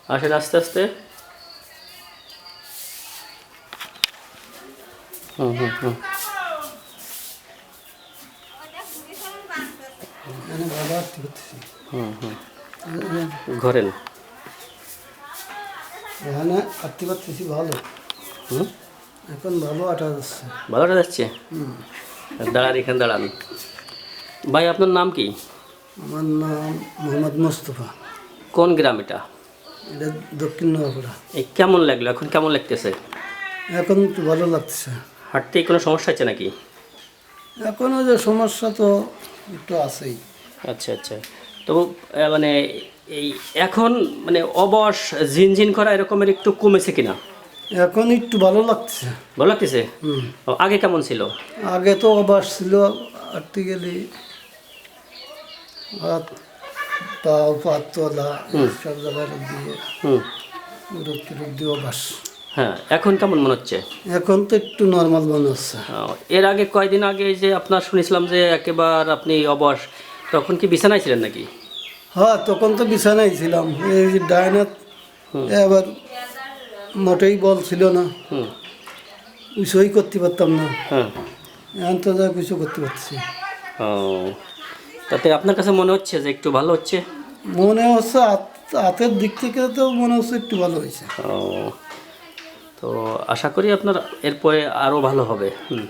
আসেন আস্তে আস্তে। হুম হুম হুম। এখানে ভালো আটটি করতেছি। হুম হুম। ঘোরেন। এখানে আটটি করতেছি ভালো, হুম। এখন ভালো আটা যাচ্ছে। ভালোটা যাচ্ছে। দাঁড়ান, এখানে দাঁড়ান। ভাই আপনার নাম কি? আমার নাম মোহাম্মদ মোস্তফা। কোন গ্রাম এটা? এটা দক্ষিণ নোয়াপাড়া। এই কেমন লাগলো এখন, কেমন লাগতেছে? এখন একটু ভালো লাগছে। হাঁটতে কোনো সমস্যা হচ্ছে নাকি? এখনও যে সমস্যা তো একটু আছেই। আচ্ছা আচ্ছা। তো মানে এই এখন মানে অবশ ঝিনঝিন করা এরকমের একটু কমেছে কিনা? এখন একটু ভালো লাগছে। ভালো লাগতেছে? ও, আগে কেমন ছিল? আগে তো অভ্যাস ছিল, আটটি গেলে হাত পাও পাতলা সব জায়গায় দিয়ে হুম। রোদ টুরোদ দিয়ে অভ্যাস। হ্যাঁ, এখন কেমন মনে হচ্ছে? এখন তো একটু নর্মাল মনে হচ্ছে। এর আগে কয়দিন আগে এই যে আপনার শুনেছিলাম যে একেবারে আপনি অবশ, তখন কি বিছানায় ছিলেন নাকি? হ্যাঁ, তখন তো বিছানায় ছিলাম। এই যে ডায়নাত এবার মোটেই বল ছিল না, হুম। কিছুই করতে পারতাম না। হ্যাঁ। এখন তো যা কিছু করতে পারছি। ও, তাতে আপনার কাছে মনে হচ্ছে যে একটু ভালো হচ্ছে? মনে হচ্ছে হাতের দিক থেকে তো মনে হচ্ছে একটু ভালো হয়েছে। ও, তো আশা করি আপনার এরপরে আরও ভালো হবে। হুম।